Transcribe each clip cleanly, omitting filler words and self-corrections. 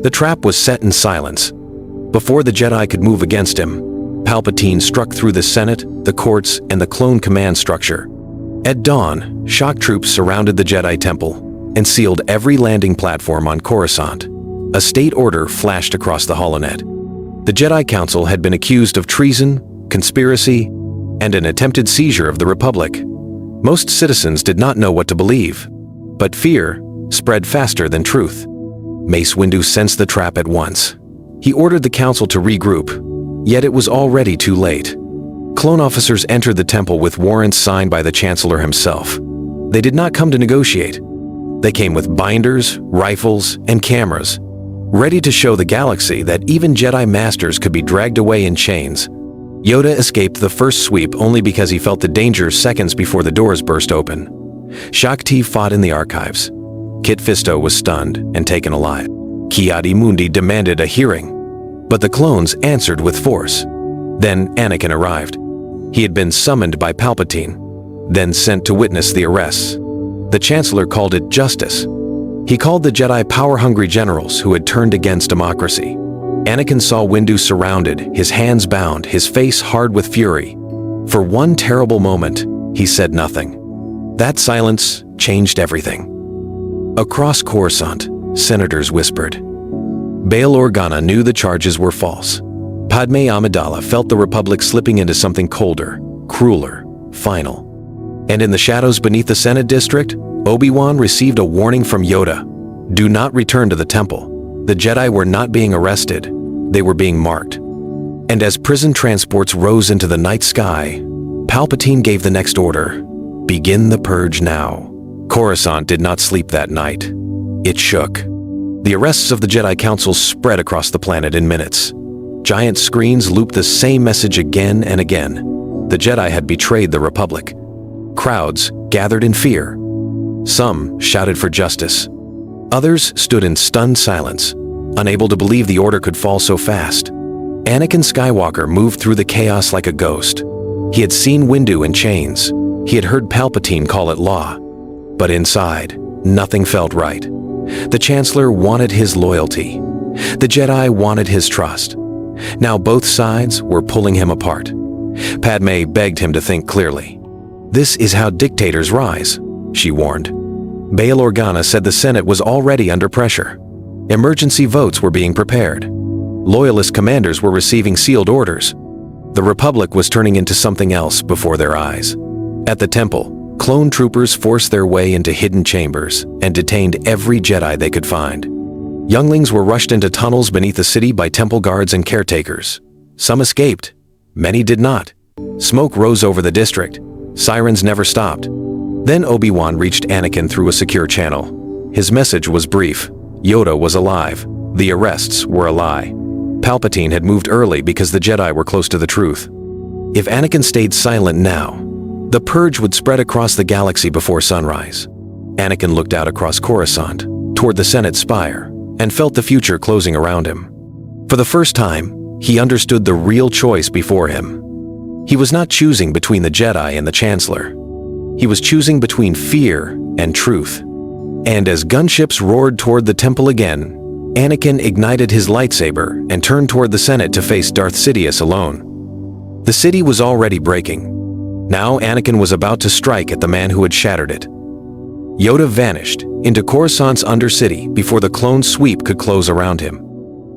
The trap was set in silence. Before the Jedi could move against him, Palpatine struck through the Senate, the courts, and the clone command structure. At dawn, shock troops surrounded the Jedi Temple and sealed every landing platform on Coruscant. A state order flashed across the holonet. The Jedi Council had been accused of treason, conspiracy, and an attempted seizure of the Republic. Most citizens did not know what to believe, but fear spread faster than truth. Mace Windu sensed the trap at once. He ordered the Council to regroup, yet it was already too late. Clone officers entered the temple with warrants signed by the Chancellor himself. They did not come to negotiate. They came with binders, rifles, and cameras, ready to show the galaxy that even Jedi Masters could be dragged away in chains. Yoda escaped the first sweep only because he felt the danger seconds before the doors burst open. Shakti fought in the archives. Kit Fisto was stunned and taken alive. Ki-Adi-Mundi demanded a hearing, but the clones answered with force. Then Anakin arrived. He had been summoned by Palpatine, then sent to witness the arrests. The Chancellor called it justice. He called the Jedi power-hungry generals who had turned against democracy. Anakin saw Windu surrounded, his hands bound, his face hard with fury. For one terrible moment, he said nothing. That silence changed everything. Across Coruscant, senators whispered. Bail Organa knew the charges were false. Padme Amidala felt the Republic slipping into something colder, crueler, final. And in the shadows beneath the Senate district, Obi Wan received a warning from Yoda. Do not return to the temple. The Jedi were not being arrested. They were being marked. And as prison transports rose into the night sky, Palpatine gave the next order. Begin the purge now. Coruscant did not sleep that night. It shook. The arrests of the Jedi Council spread across the planet in minutes. Giant screens looped the same message again and again. The Jedi had betrayed the Republic. Crowds gathered in fear. Some shouted for justice. Others stood in stunned silence, unable to believe the order could fall so fast. Anakin Skywalker moved through the chaos like a ghost. He had seen Windu in chains. He had heard Palpatine call it law. But inside, nothing felt right. The Chancellor wanted his loyalty. The Jedi wanted his trust. Now both sides were pulling him apart. Padme begged him to think clearly. This is how dictators rise, she warned. Bail Organa said the Senate was already under pressure. Emergency votes were being prepared. Loyalist commanders were receiving sealed orders. The Republic was turning into something else before their eyes. At the temple, clone troopers forced their way into hidden chambers and detained every Jedi they could find. Younglings were rushed into tunnels beneath the city by temple guards and caretakers. Some escaped. Many did not. Smoke rose over the district. Sirens never stopped. Then Obi Wan reached Anakin through a secure channel. His message was brief. Yoda was alive. The arrests were a lie. Palpatine had moved early because the Jedi were close to the truth. If Anakin stayed silent now, the purge would spread across the galaxy before sunrise. Anakin looked out across Coruscant, toward the Senate spire, and felt the future closing around him. For the first time, he understood the real choice before him. He was not choosing between the Jedi and the Chancellor. He was choosing between fear and truth. And as gunships roared toward the temple again, Anakin ignited his lightsaber and turned toward the Senate to face Darth Sidious alone. The city was already breaking. Now Anakin was about to strike at the man who had shattered it. Yoda vanished into Coruscant's undercity before the clone sweep could close around him.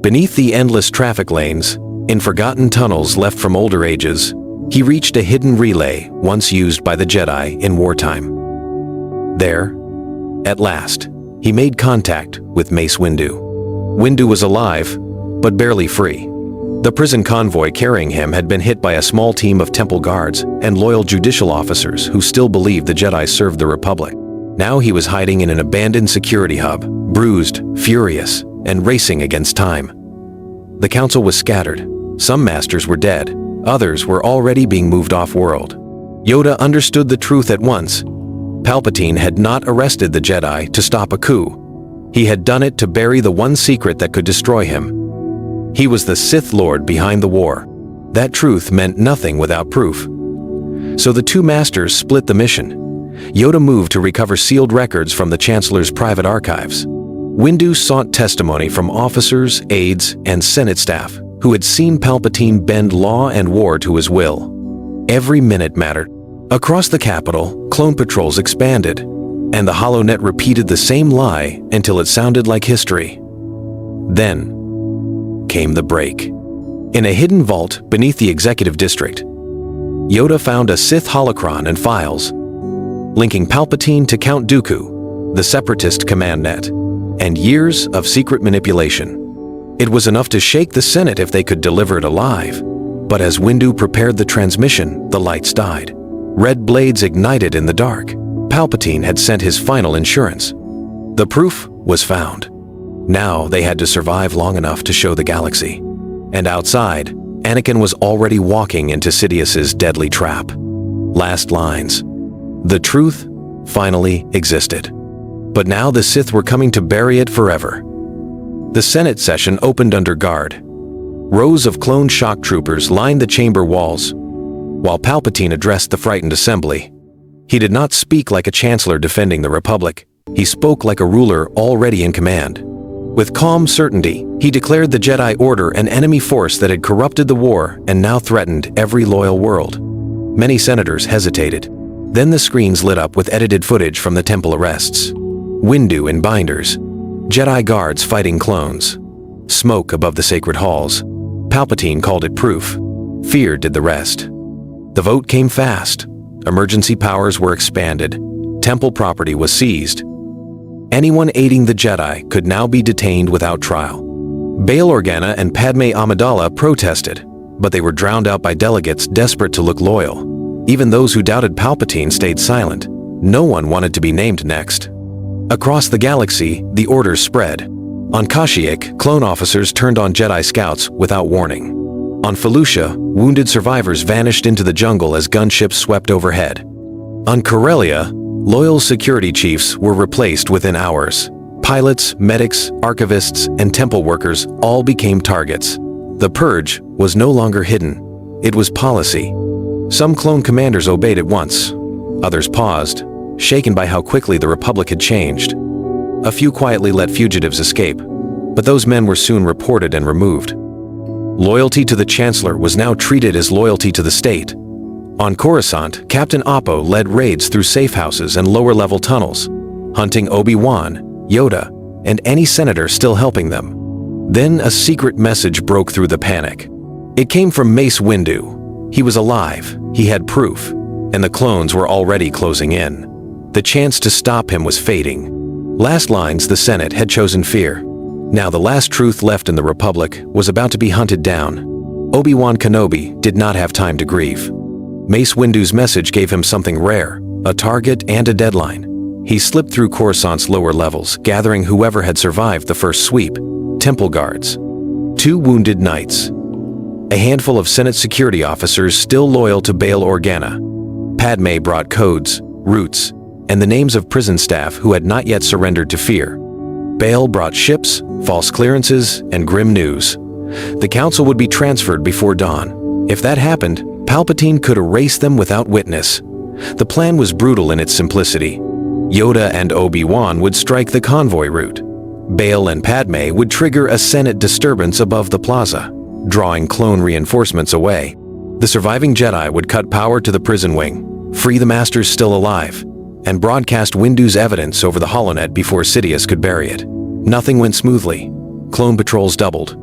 Beneath the endless traffic lanes, in forgotten tunnels left from older ages, he reached a hidden relay once used by the Jedi in wartime. There, at last, he made contact with Mace Windu. Windu was alive, but barely free. The prison convoy carrying him had been hit by a small team of temple guards and loyal judicial officers who still believed the Jedi served the Republic. Now he was hiding in an abandoned security hub, bruised, furious, and racing against time. The council was scattered. Some masters were dead. Others were already being moved off-world. Yoda understood the truth at once. Palpatine had not arrested the Jedi to stop a coup. He had done it to bury the one secret that could destroy him. He was the Sith Lord behind the war. That truth meant nothing without proof. So the two masters split the mission. Yoda moved to recover sealed records from the Chancellor's private archives. Windu sought testimony from officers, aides, and Senate staff who had seen Palpatine bend law and war to his will. Every minute mattered. Across the capital, clone patrols expanded, and the HoloNet repeated the same lie until it sounded like history. Then came the break. In a hidden vault beneath the executive district, Yoda found a Sith holocron and files, linking Palpatine to Count Dooku, the Separatist command net, and years of secret manipulation. It was enough to shake the Senate if they could deliver it alive. But as Windu prepared the transmission, the lights died. Red blades ignited in the dark. Palpatine had sent his final insurance. The proof was found. Now they had to survive long enough to show the galaxy. And outside, Anakin was already walking into Sidious's deadly trap. Last lines. The truth finally existed. But now the Sith were coming to bury it forever. The Senate session opened under guard. Rows of clone shock troopers lined the chamber walls, while Palpatine addressed the frightened assembly. He did not speak like a chancellor defending the Republic. He spoke like a ruler already in command. With calm certainty, he declared the Jedi Order an enemy force that had corrupted the war and now threatened every loyal world. Many senators hesitated. Then the screens lit up with edited footage from the Temple arrests. Windu in binders, Jedi guards fighting clones, smoke above the sacred halls. Palpatine called it proof. Fear did the rest. The vote came fast. Emergency powers were expanded. Temple property was seized. Anyone aiding the Jedi could now be detained without trial. Bail Organa and Padme Amidala protested, but they were drowned out by delegates desperate to look loyal. Even those who doubted Palpatine stayed silent. No one wanted to be named next. Across the galaxy, the orders spread. On Kashyyyk, clone officers turned on Jedi scouts without warning. On Felucia, wounded survivors vanished into the jungle as gunships swept overhead. On Corellia, loyal security chiefs were replaced within hours. Pilots, medics, archivists, and temple workers all became targets. The purge was no longer hidden. It was policy. Some clone commanders obeyed at once. Others paused, shaken by how quickly the Republic had changed. A few quietly let fugitives escape, but those men were soon reported and removed. Loyalty to the Chancellor was now treated as loyalty to the state. On Coruscant, Captain Oppo led raids through safe houses and lower-level tunnels, hunting Obi Wan, Yoda, and any senator still helping them. Then a secret message broke through the panic. It came from Mace Windu. He was alive, he had proof, and the clones were already closing in. The chance to stop him was fading. Last lines, the Senate had chosen fear. Now the last truth left in the Republic was about to be hunted down. Obi Wan Kenobi did not have time to grieve. Mace Windu's message gave him something rare, a target and a deadline. He slipped through Coruscant's lower levels, gathering whoever had survived the first sweep. Temple guards. 2 wounded knights. A handful of Senate security officers still loyal to Bail Organa. Padme brought codes, routes, and the names of prison staff who had not yet surrendered to fear. Bail brought ships, false clearances, and grim news. The council would be transferred before dawn. If that happened, Palpatine could erase them without witness. The plan was brutal in its simplicity. Yoda and Obi-Wan would strike the convoy route. Bail and Padme would trigger a Senate disturbance above the plaza, drawing clone reinforcements away. The surviving Jedi would cut power to the prison wing, free the masters still alive, and broadcast Windu's evidence over the HoloNet before Sidious could bury it. Nothing went smoothly. Clone patrols doubled.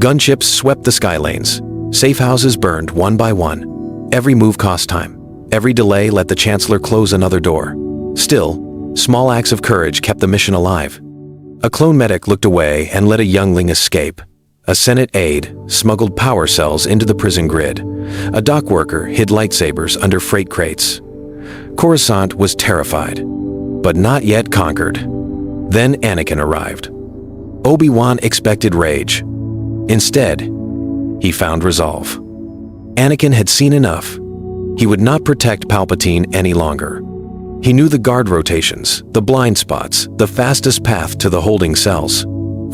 Gunships swept the sky lanes. Safe houses burned one by one. Every move cost time. Every delay let the Chancellor close another door. Still, small acts of courage kept the mission alive. A clone medic looked away and let a youngling escape. A Senate aide smuggled power cells into the prison grid. A dock worker hid lightsabers under freight crates. Coruscant was terrified, but not yet conquered. Then Anakin arrived. Obi-Wan expected rage. Instead, he found resolve. Anakin had seen enough. He would not protect Palpatine any longer. He knew the guard rotations, the blind spots, the fastest path to the holding cells.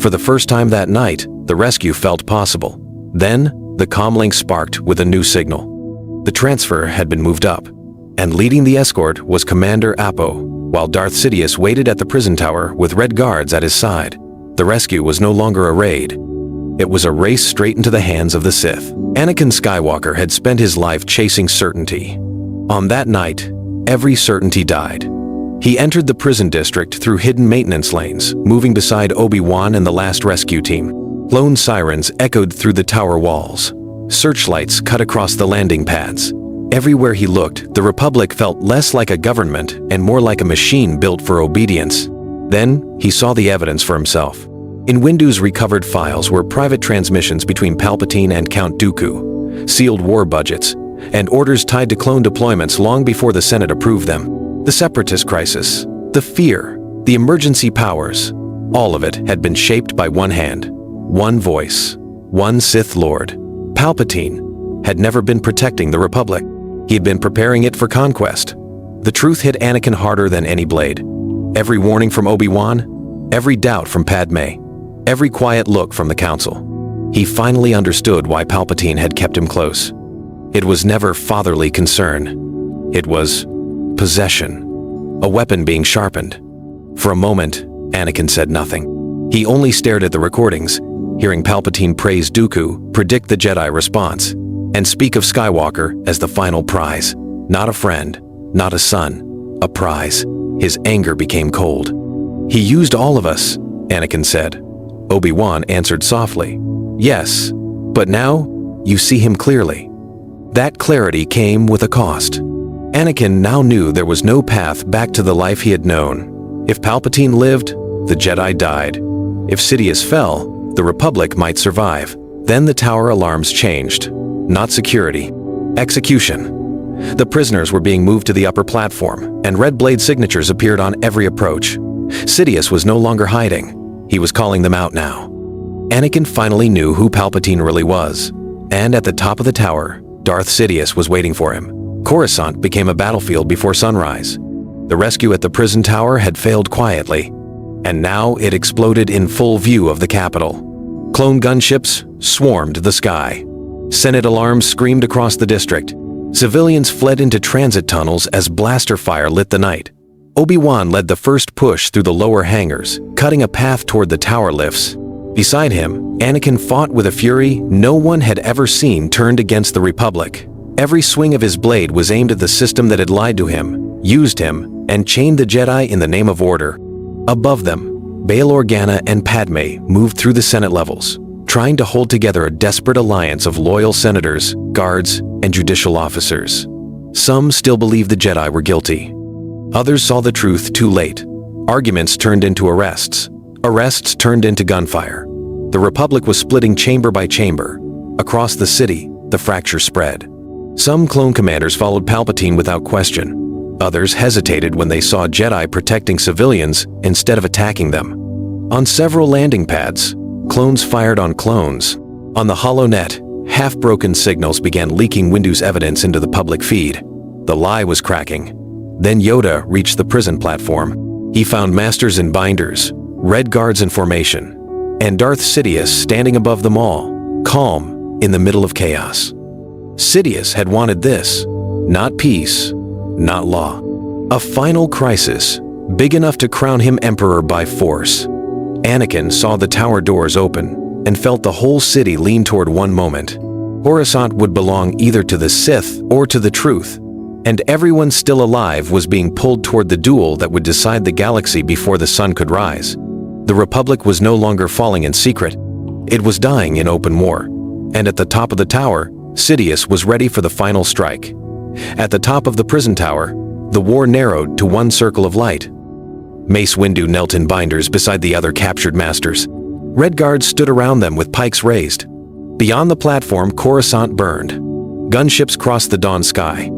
For the first time that night, the rescue felt possible. Then, the comlink sparked with a new signal. The transfer had been moved up, and leading the escort was Commander Appo, while Darth Sidious waited at the prison tower with red guards at his side. The rescue was no longer a raid. It was a race straight into the hands of the Sith. Anakin Skywalker had spent his life chasing certainty. On that night, every certainty died. He entered the prison district through hidden maintenance lanes, moving beside Obi Wan and the last rescue team. Lone sirens echoed through the tower walls. Searchlights cut across the landing pads. Everywhere he looked, the Republic felt less like a government and more like a machine built for obedience. Then, he saw the evidence for himself. In Windu's recovered files were private transmissions between Palpatine and Count Dooku, sealed war budgets, and orders tied to clone deployments long before the Senate approved them. The Separatist crisis, the fear, the emergency powers, all of it had been shaped by one hand, one voice, one Sith Lord. Palpatine had never been protecting the Republic. He had been preparing it for conquest. The truth hit Anakin harder than any blade. Every warning from Obi Wan, every doubt from Padme, every quiet look from the Council. He finally understood why Palpatine had kept him close. It was never fatherly concern. It was possession, a weapon being sharpened. For a moment, Anakin said nothing. He only stared at the recordings, hearing Palpatine praise Dooku, predict the Jedi response, and speak of Skywalker as the final prize. Not a friend, not a son, a prize. His anger became cold. "He used all of us," Anakin said. Obi-Wan answered softly, "Yes, but now you see him clearly." That clarity came with a cost. Anakin now knew there was no path back to the life he had known. If Palpatine lived, the Jedi died. If Sidious fell, the Republic might survive. Then the tower alarms changed. Not security. Execution. The prisoners were being moved to the upper platform, and red blade signatures appeared on every approach. Sidious was no longer hiding. He was calling them out now. Anakin finally knew who Palpatine really was. And at the top of the tower, Darth Sidious was waiting for him. Coruscant became a battlefield before sunrise. The rescue at the prison tower had failed quietly, and now it exploded in full view of the capital. Clone gunships swarmed the sky. Senate alarms screamed across the district. Civilians fled into transit tunnels as blaster fire lit the night. Obi-Wan led the first push through the lower hangars, cutting a path toward the tower lifts. Beside him, Anakin fought with a fury no one had ever seen turned against the Republic. Every swing of his blade was aimed at the system that had lied to him, used him, and chained the Jedi in the name of order. Above them, Bail Organa and Padme moved through the Senate levels, trying to hold together a desperate alliance of loyal senators, guards, and judicial officers. Some still believed the Jedi were guilty. Others saw the truth too late. Arguments turned into arrests. Arrests turned into gunfire. The Republic was splitting chamber by chamber. Across the city, the fracture spread. Some clone commanders followed Palpatine without question. Others hesitated when they saw Jedi protecting civilians instead of attacking them. On several landing pads, clones fired on clones. On the HoloNet, half-broken signals began leaking Windu's evidence into the public feed. The lie was cracking. Then Yoda reached the prison platform. He found masters in binders, red guards in formation, and Darth Sidious standing above them all, calm in the middle of chaos. Sidious had wanted this, not peace, not law. A final crisis, big enough to crown him emperor by force. Anakin saw the tower doors open and felt the whole city lean toward one moment. Coruscant would belong either to the Sith or to the truth, and everyone still alive was being pulled toward the duel that would decide the galaxy before the sun could rise. The Republic was no longer falling in secret. It was dying in open war. And at the top of the tower, Sidious was ready for the final strike. At the top of the prison tower, the war narrowed to one circle of light. Mace Windu knelt in binders beside the other captured masters. Red guards stood around them with pikes raised. Beyond the platform, Coruscant burned. Gunships crossed the dawn sky.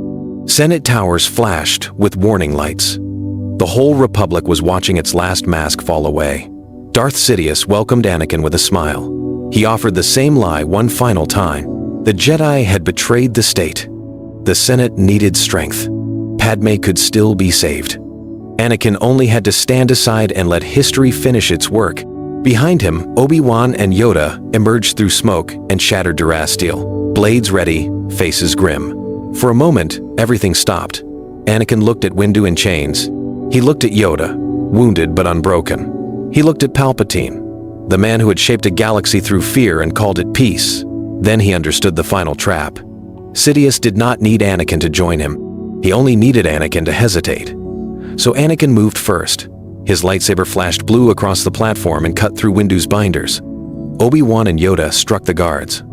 Senate towers flashed with warning lights. The whole Republic was watching its last mask fall away. Darth Sidious welcomed Anakin with a smile. He offered the same lie one final time. The Jedi had betrayed the state. The Senate needed strength. Padme could still be saved. Anakin only had to stand aside and let history finish its work. Behind him, Obi-Wan and Yoda emerged through smoke and shattered durasteel, blades ready, faces grim. For a moment, everything stopped. Anakin looked at Windu in chains. He looked at Yoda, wounded but unbroken. He looked at Palpatine, the man who had shaped a galaxy through fear and called it peace. Then he understood the final trap. Sidious did not need Anakin to join him. He only needed Anakin to hesitate. So Anakin moved first. His lightsaber flashed blue across the platform and cut through Windu's binders. Obi Wan and Yoda struck the guards.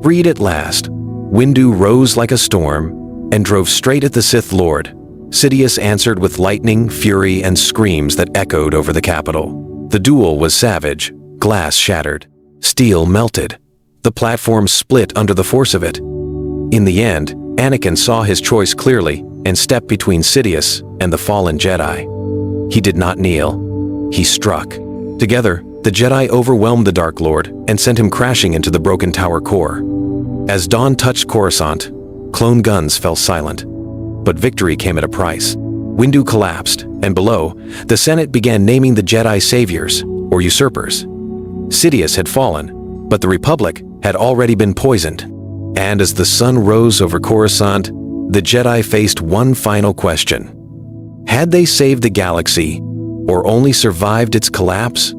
Freed at last, Windu rose like a storm and drove straight at the Sith Lord. Sidious answered with lightning, fury, and screams that echoed over the capital. The duel was savage. Glass shattered. Steel melted. The platform split under the force of it. In the end, Anakin saw his choice clearly and stepped between Sidious and the fallen Jedi. He did not kneel. He struck. Together, the Jedi overwhelmed the Dark Lord and sent him crashing into the broken tower core. As dawn touched Coruscant, clone guns fell silent. But victory came at a price. Windu collapsed, and below, the Senate began naming the Jedi saviors, or usurpers. Sidious had fallen, but the Republic had already been poisoned. And as the sun rose over Coruscant, the Jedi faced one final question. Had they saved the galaxy, or only survived its collapse?